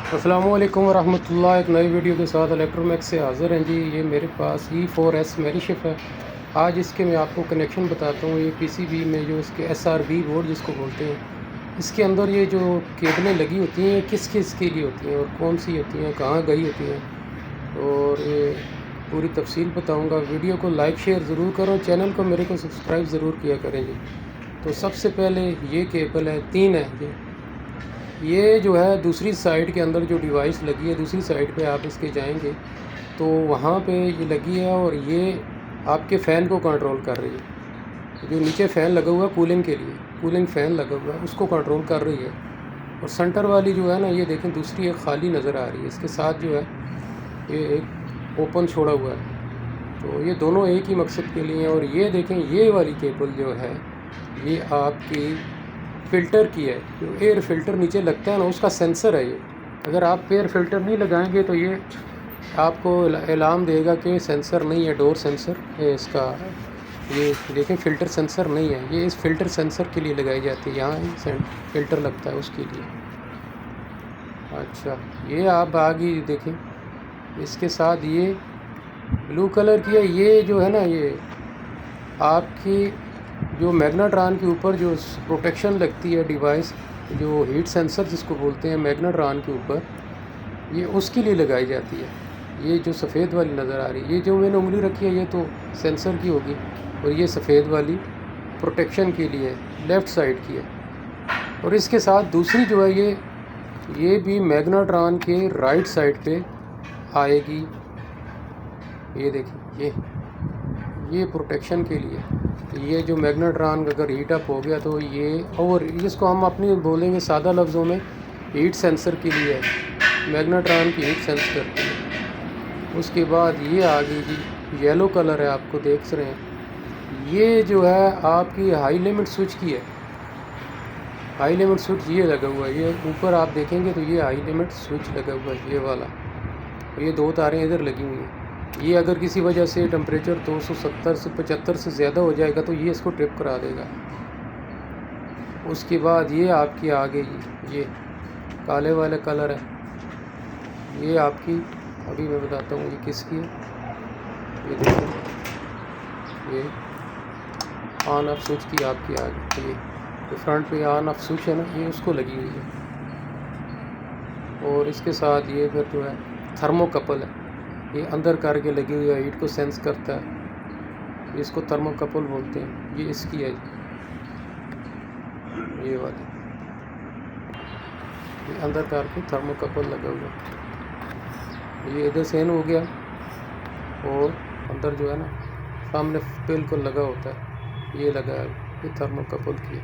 अस्सलामुअलैकुम वरहमतुल्लाह। एक नई वीडियो के साथ इलेक्ट्रोमैक्स से हाज़िर हैं जी। ये मेरे पास E4S मेरीशिप है। आज इसके मैं आपको कनेक्शन बताता हूँ। ये पीसीबी में जो इसके SRB बोर्ड जिसको बोलते हैं, इसके अंदर ये जो केबलें लगी होती हैं किस किस के लिए होती हैं और कौन सी होती हैं, कहाँ गई होती हैं, और ये पूरी तफसील बताऊँगा। वीडियो को लाइक शेयर ज़रूर करो, चैनल को मेरे को सब्सक्राइब ज़रूर किया करें जी। तो सबसे पहले ये केबल है, 3 है ये जो है दूसरी साइड के अंदर जो डिवाइस लगी है, दूसरी साइड पे आप इसके जाएंगे तो वहाँ पे ये लगी है और ये आपके फ़ैन को कंट्रोल कर रही है। जो नीचे फ़ैन लगा हुआ है कूलिंग के लिए, कूलिंग फ़ैन लगा हुआ है, उसको कंट्रोल कर रही है। और सेंटर वाली जो है ना, ये देखें दूसरी एक खाली नज़र आ रही है। इसके साथ जो है ये एक ओपन छोड़ा हुआ है। तो ये दोनों एक ही मकसद के लिए हैं। और ये देखें, ये वाली केबल जो है ये आपकी फ़िल्टर की है। जो एयर फ़िल्टर नीचे लगता है ना, उसका सेंसर है ये। अगर आप एयर फ़िल्टर नहीं लगाएंगे तो ये आपको अलार्म देगा कि सेंसर नहीं है, डोर सेंसर है इसका। ये देखें फ़िल्टर सेंसर नहीं है, ये इस फ़िल्टर सेंसर के लिए लगाई जाती है। यहाँ फ़िल्टर लगता है उसके लिए। अच्छा, ये आप आगे देखें, इसके साथ ये ब्लू कलर की है। ये जो है ना, ये आपकी जो मैग्नेट्रॉन के ऊपर जो प्रोटेक्शन लगती है डिवाइस, जो हीट सेंसर जिसको बोलते हैं मैग्नेट्रॉन के ऊपर, ये उसके लिए लगाई जाती है। ये जो सफ़ेद वाली नज़र आ रही है, ये जो मैंने उंगली रखी है, ये तो सेंसर की होगी। और ये सफ़ेद वाली प्रोटेक्शन के लिए लेफ़्ट साइड की है। और इसके साथ दूसरी जो है ये भी मैग्नेट्रॉन के राइट साइड पे आएगी। ये देखिए, ये प्रोटेक्शन के लिए। ये जो मैग्नेट्रॉन अगर हीट अप हो गया तो ये, और इसको हम अपनी बोलेंगे सादा लफ्ज़ों में, हीट सेंसर के लिए है। मैग्नेट्रॉन की हीट सेंस करती है। उसके बाद ये आ गई जी, येलो कलर है, आपको देख रहे हैं। ये जो है आपकी हाई लिमिट स्विच की है। हाई लिमिट स्विच ये लगा हुआ है। ये ऊपर आप देखेंगे तो ये हाई लिमिट स्विच लगा हुआ है, ये वाला। ये 2 तारें इधर लगी हुई हैं। ये अगर किसी वजह से टेम्परेचर 270 से 75 से ज़्यादा हो जाएगा तो ये इसको ट्रिप करा देगा। उसके बाद ये आपकी आ गई, ये काले वाले कलर है। ये आपकी, अभी मैं बताता हूँ ये किसकी है। ये देखो, ये ऑन ऑफ स्विच की आपकी आ गई। ये फ्रंट पे ऑन ऑफ स्विच है ना, ये उसको लगी हुई है। और इसके साथ ये फिर जो है थर्मोकपल है, ये अंदर करके लगी हुई है, हीट को सेंस करता है। इसको थर्मोकपल बोलते हैं। ये इसकी है, ये वाली, ये अंदर करके थर्मोकपल लगा हुआ है। ये इधर सेन हो गया और अंदर जो है ना, सामने बिल्कुल लगा होता है, ये लगा है, ये थर्मोकपल की है।